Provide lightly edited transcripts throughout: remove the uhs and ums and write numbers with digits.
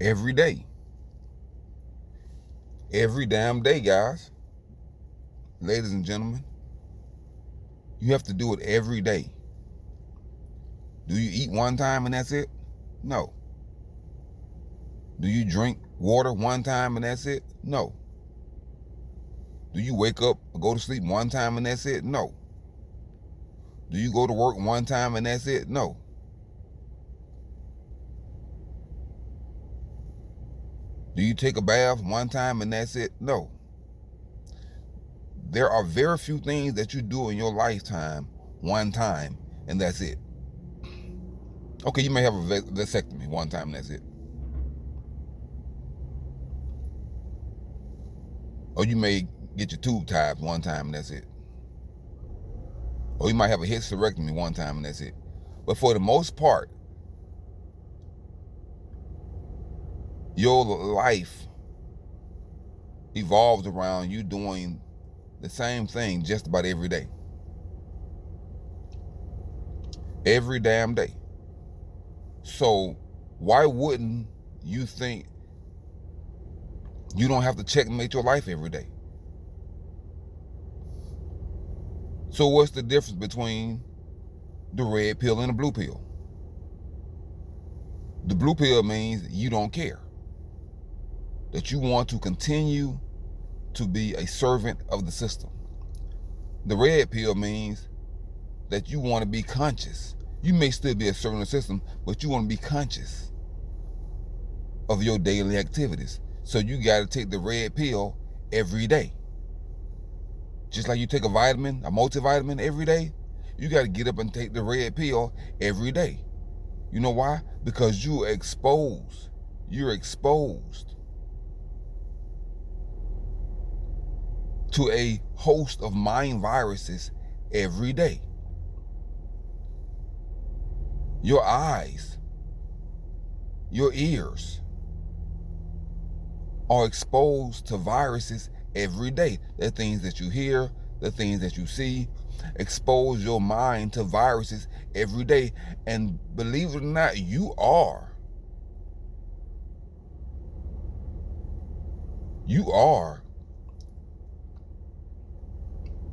every day. Every damn day, guys. Ladies and gentlemen, you have to do it every day. Do you eat one time and that's it? No. Do you drink water one time and that's it? No. Do you wake up or go to sleep one time and that's it? No. Do you go to work one time and that's it? No. Do you take a bath one time and that's it? No. There are very few things that you do in your lifetime one time and that's it. Okay, you may have a vasectomy one time and that's it. Or you may get your tube tied one time and that's it. Or you might have a hysterectomy one time and that's it. But for the most part, your life evolves around you doing the same thing just about every day. Every damn day. So why wouldn't you think you don't have to checkmate your life every day? So what's the difference between the red pill and the blue pill? The blue pill means you don't care. That you want to continue to be a servant of the system. The red pill means that you want to be conscious. You may still be a servant of the system, but you want to be conscious of your daily activities. So you got to take the red pill every day. Just like you take a vitamin, a multivitamin every day, you got to get up and take the red pill every day. You know why? Because you're exposed. You're exposed to a host of mind viruses every day. Your eyes, your ears are exposed to viruses every day. The things that you hear, the things that you see. Expose your mind to viruses every day. And believe it or not, you are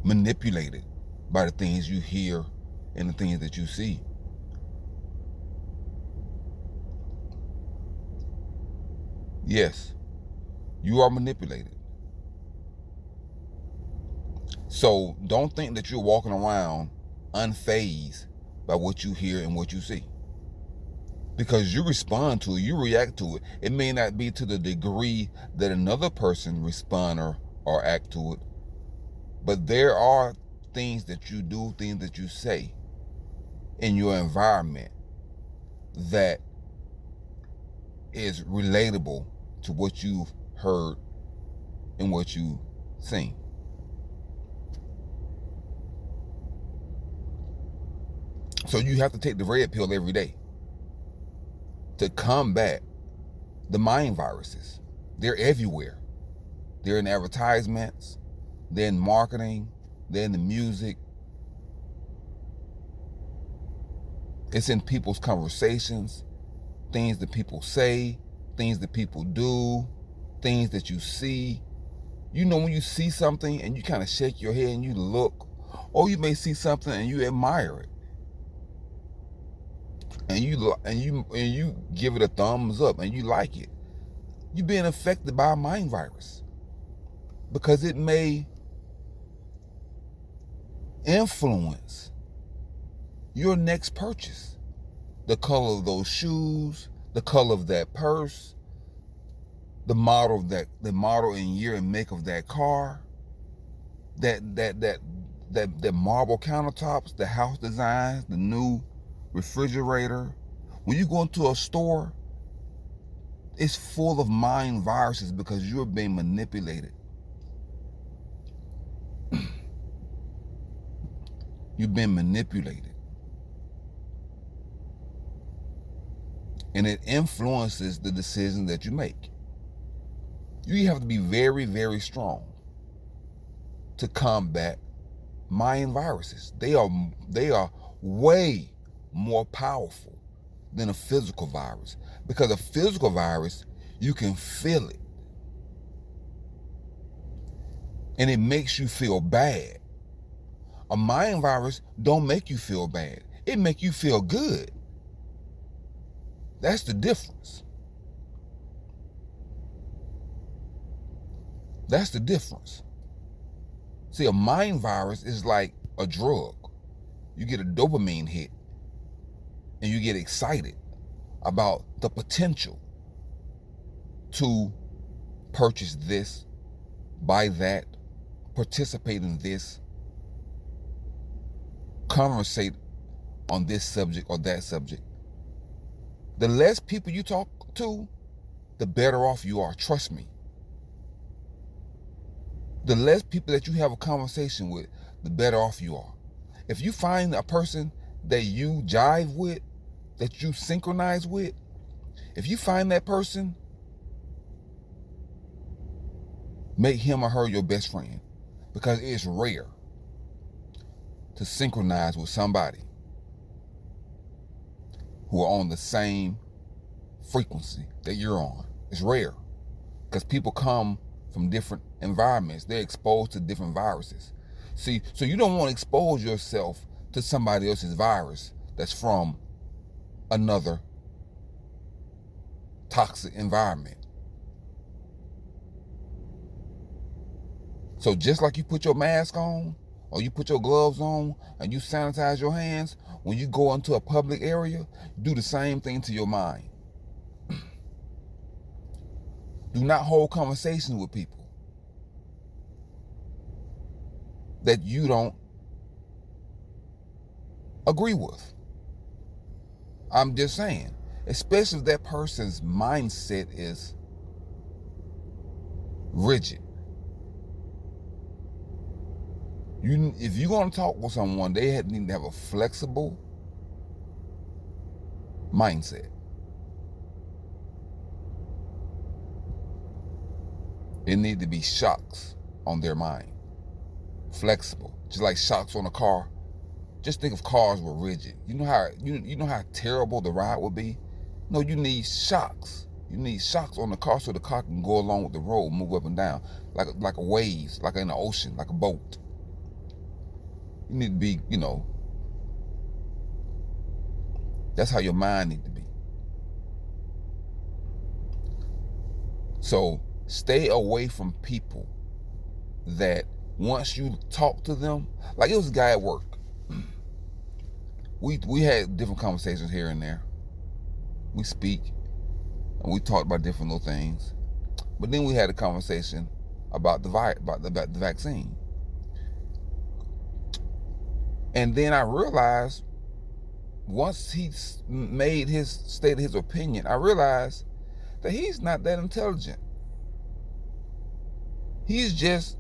manipulated by the things you hear and the things that you see. Yes, you are manipulated. So don't think that you're walking around unfazed by what you hear and what you see. Because you respond to it, you react to it. It may not be to the degree that another person respond or act to it. But there are things that you do, things that you say in your environment that is relatable to what you've heard and what you've seen. So you have to take the red pill every day to combat the mind viruses. They're everywhere. They're in advertisements, they're in marketing, they're in the music. It's in people's conversations, things that people say, things that people do, things that you see. You know, when you see something and you kind of shake your head and you look, or you may see something and you admire it, and you give it a thumbs up and you like it. You're being affected by a mind virus because it may influence your next purchase. The color of those shoes, the color of that purse, the model and year and make of that car, that marble countertops, the house designs, the new refrigerator. When you go into a store, it's full of mind viruses because you're being manipulated. You've been manipulated. And it influences the decisions that you make. You have to be very, very strong to combat mind viruses. They are way more powerful than a physical virus, because a physical virus, You can feel it. And it makes you feel bad. A mind virus don't make you feel bad. It make you feel good. That's the difference. That's the difference. See, a mind virus is like a drug. You get a dopamine hit and you get excited about the potential to purchase this, buy that, participate in this, conversate on this subject or that subject. The less people you talk to, the better off you are. Trust me. The less people that you have a conversation with, the better off you are. If you find a person that you jive with, that you synchronize with, if you find that person, make him or her your best friend, because it's rare to synchronize with somebody who are on the same frequency that you're on. It's rare because people come from different environments. They're exposed to different viruses. See, so you don't want to expose yourself to somebody else's virus that's from another toxic environment. So just like you put your mask on or you put your gloves on and you sanitize your hands when you go into a public area, do the same thing to your mind. Do not hold conversations with people that you don't agree with. I'm just saying, especially if that person's mindset is rigid. If you're going to talk with someone, they need to have a flexible mindset. It needs to be shocks on their mind. Flexible. Just like shocks on a car. Just think if cars were rigid. You know how terrible the ride would be? No, you need shocks. You need shocks on the car so the car can go along with the road, move up and down. Like a waves, like in the ocean, like a boat. You need to be, that's how your mind needs to be. So stay away from people that once you talk to them, like it was a guy at work. We had different conversations here and there. We speak and we talked about different little things. But then we had a conversation about the vaccine. And then I realized, once he stated his opinion, I realized that he's not that intelligent. He's just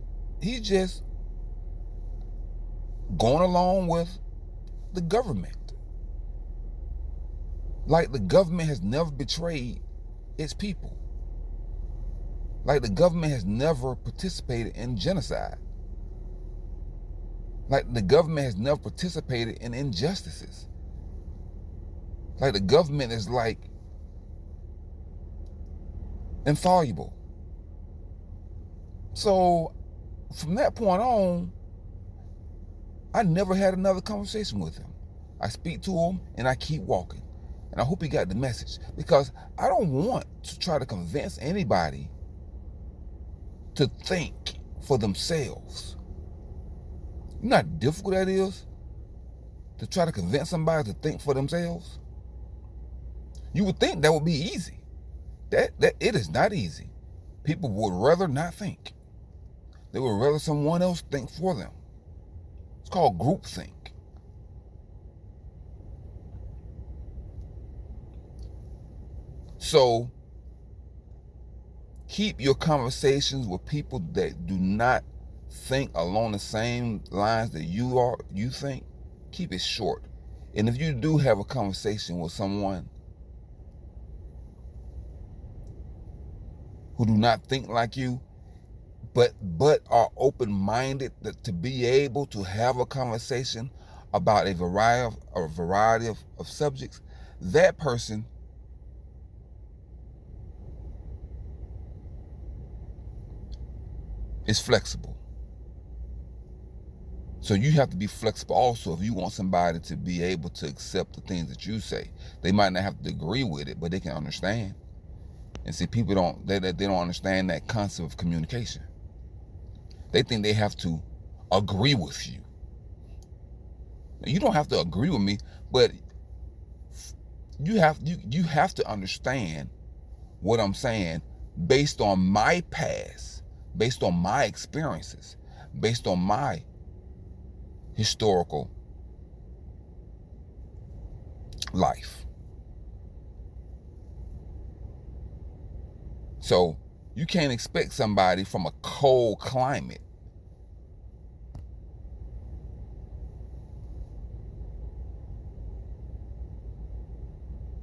going along with the government. Like the government has never betrayed its people. Like the government has never participated in genocide. Like the government has never participated in injustices. Like the government is like infallible. So from that point on, I never had another conversation with him. I speak to him and I keep walking. And I hope he got the message, because I don't want to try to convince anybody to think for themselves. You know how difficult that is? To try to convince somebody to think for themselves? You would think that would be easy. That it is not easy. People would rather not think. They would rather someone else think for them. It's called groupthink. So keep your conversations with people that do not think along the same lines that you think. Keep it short. And if you do have a conversation with someone who do not think like you, but are open-minded to be able to have a conversation about a variety of subjects, that person It's flexible. So you have to be flexible also if you want somebody to be able to accept the things that you say. They might not have to agree with it, but they can understand. And see, people don't understand that concept of communication. They think they have to agree with you. You don't have to agree with me, but you have to understand what I'm saying based on my past, based on my experiences, based on my historical life. So you can't expect somebody from a cold climate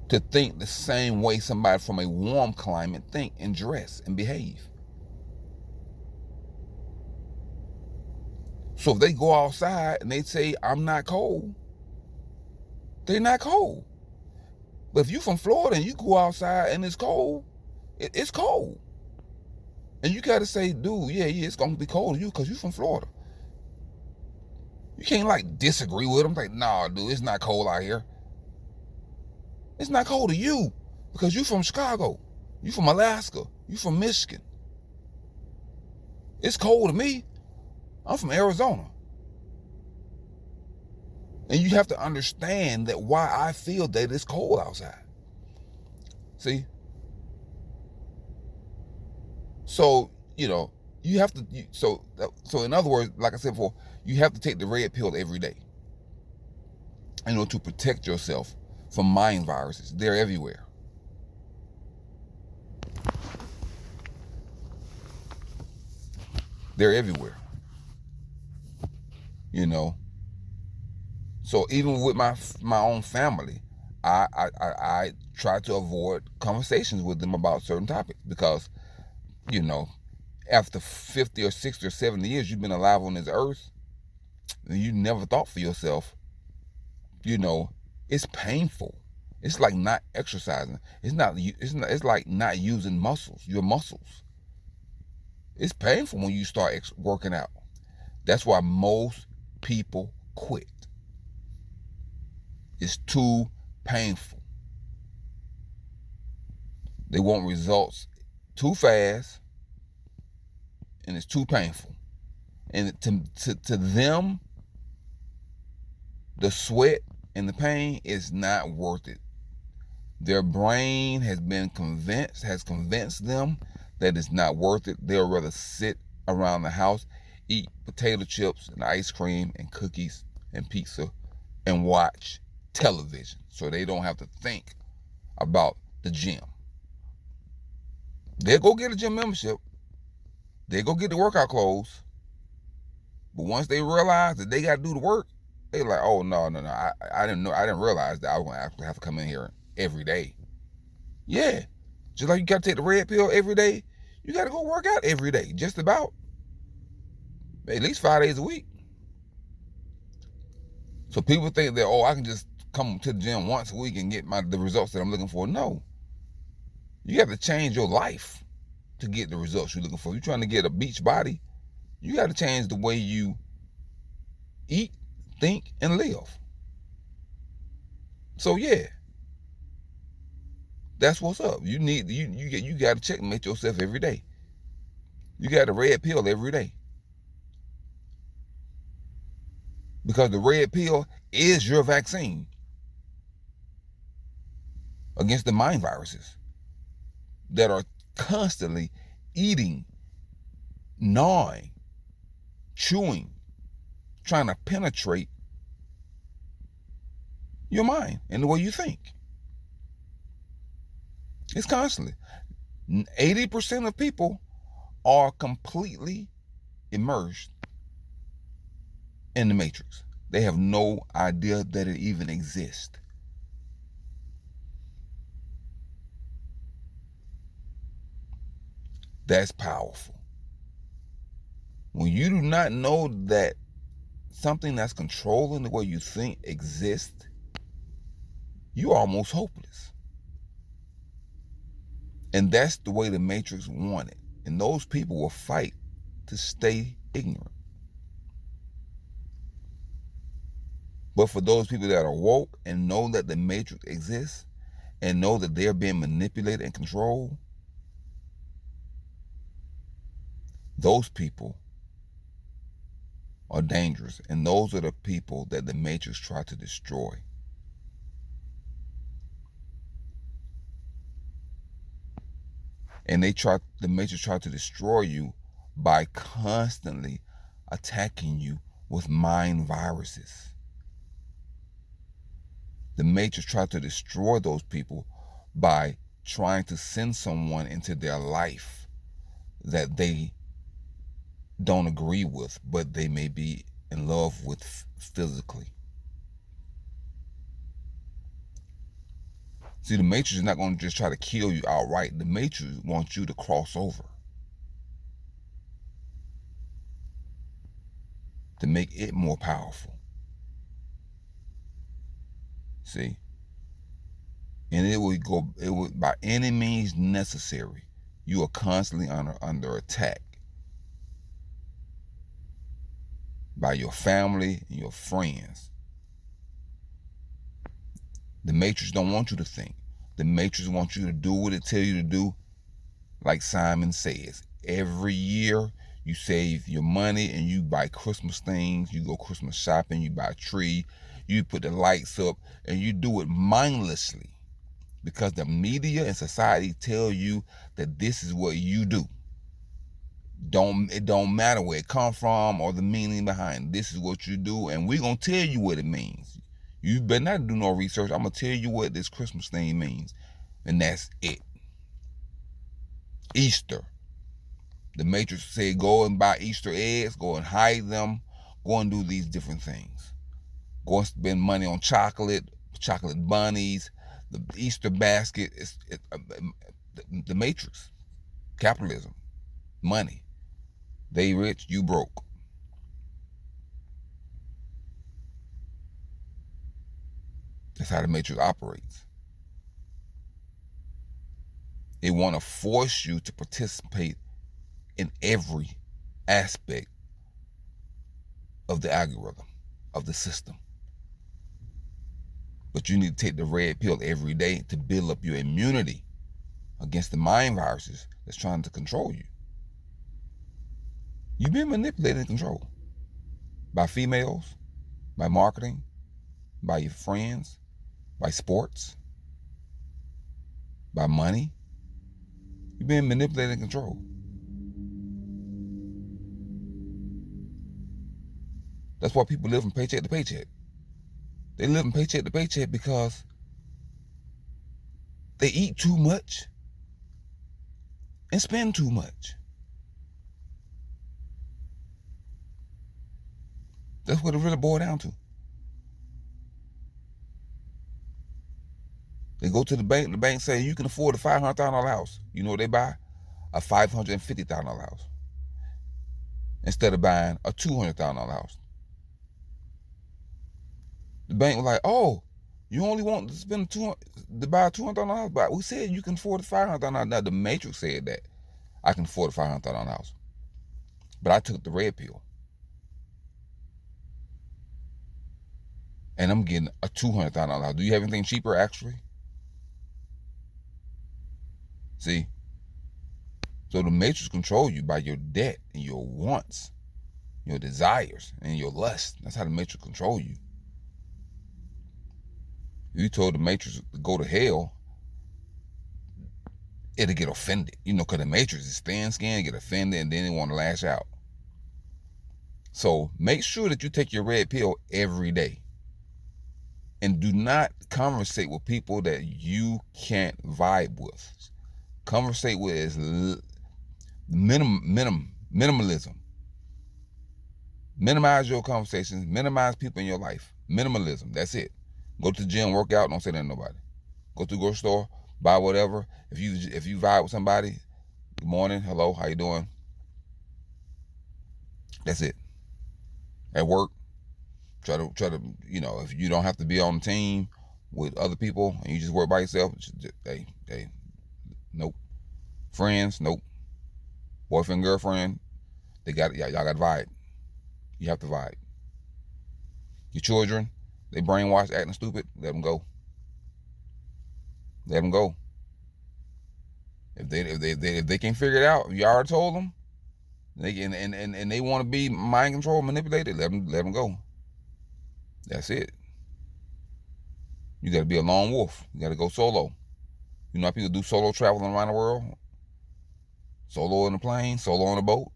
to think the same way somebody from a warm climate think and dress and behave. So if they go outside and they say, I'm not cold, they're not cold. But if you from Florida and you go outside and it's cold, it's cold. And you got to say, dude, yeah, it's going to be cold to you because you from Florida. You can't like disagree with them. Like, nah, dude, it's not cold out here. It's not cold to you because you from Chicago. You from Alaska. You from Michigan. It's cold to me. I'm from Arizona. And you have to understand that why I feel that it's cold outside. See? So, you have to, so in other words, like I said before, you have to take the red pill every day in order to protect yourself from mind viruses. They're everywhere. They're everywhere. So even with my own family, I try to avoid conversations with them about certain topics because, after 50 or 60 or 70 years you've been alive on this earth, and you never thought for yourself, it's painful. It's like not exercising. It's like not using your muscles. It's painful when you start working out. That's why most people quit. It's too painful. They want results too fast, and it's too painful. And to them, the sweat and the pain is not worth it. Their brain has convinced them that it's not worth it. They'll rather sit around the house, eat potato chips and ice cream and cookies and pizza and watch television so they don't have to think about the gym. They'll go get a gym membership. They'll go get the workout clothes. But once they realize that they got to do the work, they're like, oh, no. I didn't realize that I was going to actually have to come in here every day. Yeah. Just like you got to take the red pill every day, you got to go work out every day. Just about. At least 5 days a week. So people think that, I can just come to the gym once a week and get the results that I'm looking for. No. You have to change your life to get the results you're looking for. You're trying to get a beach body, you got to change the way you eat, think, and live. So yeah, that's what's up. You got to checkmate yourself every day. You got the red pill every day. Because the red pill is your vaccine against the mind viruses that are constantly eating, gnawing, chewing, trying to penetrate your mind and the way you think. It's constantly. 80% of people are completely immersed in the matrix. They have no idea that it even exists. That's powerful. When you do not know that something that's controlling the way you think exists, you're almost hopeless. And that's the way the Matrix wanted. And those people will fight to stay ignorant. But for those people that are woke and know that the matrix exists and know that they're being manipulated and controlled, those people are dangerous. And those are the people that the matrix try to destroy. And the matrix try to destroy you by constantly attacking you with mind viruses. The matrix try to destroy those people by trying to send someone into their life that they don't agree with, but they may be in love with physically. See, the matrix is not going to just try to kill you outright. The matrix wants you to cross over, to make it more powerful. See? And it would by any means necessary. You are constantly under attack by your family and your friends. The matrix don't want you to think. The matrix wants you to do what it tells you to do. Like Simon says, every year you save your money and you buy Christmas things. You go Christmas shopping, you buy a tree, you put the lights up, and you do it mindlessly because the media and society tell you that this is what you do. It don't matter where it come from or the meaning behind it. This is what you do, and we're going to tell you what it means. You better not do no research. I'm going to tell you what this Christmas thing means, and that's it. Easter. The matrix said go and buy Easter eggs, go and hide them, go and do these different things. Go and spend money on chocolate bunnies, the Easter basket. The matrix. Capitalism. Money. They rich, you broke. That's how the matrix operates. They want to force you to participate in every aspect of the algorithm, of the system. But you need to take the red pill every day to build up your immunity against the mind viruses that's trying to control you. You've been manipulated and controlled by females, by marketing, by your friends, by sports, by money. You've been manipulated and controlled. That's why people live from paycheck to paycheck. They live from paycheck to paycheck because they eat too much and spend too much. That's what it really boils down to. They go to the bank say, you can afford a $500,000 house. You know what they buy? A $550,000 house. Instead of buying a $200,000 house. The bank was like, oh, you only want to spend to buy a $200,000 house, but we said you can afford a $500,000 house. Now the Matrix said that I can afford a $500,000 house. But I took the red pill. And I'm getting a $200,000 house. Do you have anything cheaper actually? See? So the matrix controls you by your debt and your wants, your desires, and your lust. That's how the matrix controls you. If you told the matrix to go to hell, it'll get offended. You know, because the matrix is thin-skinned, get offended, and then they want to lash out. So make sure that you take your red pill every day. And do not conversate with people that you can't vibe with. Conversate with is minimalism. Minimize your conversations. Minimize people in your life. Minimalism. That's it. Go to the gym, work out. Don't say that to nobody. Go to the grocery store, buy whatever. If you vibe with somebody, good morning, hello, how you doing? That's it. At work, try to you know, if you don't have to be on the team with other people and you just work by yourself, hey, nope. Friends, nope. Boyfriend, girlfriend, y'all got to vibe. You have to vibe. Your children, they brainwashed, acting stupid. Let them go. Let them go. If they can't figure it out, you already told them. They can, and they want to be mind controlled, manipulated. Let them go. That's it. You got to be a lone wolf. You got to go solo. You know how people do solo traveling around the world? Solo in the plane, solo on the boat.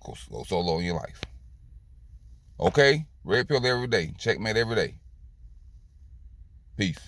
Go solo in your life. Okay? Red pill every day. Checkmate every day. Peace.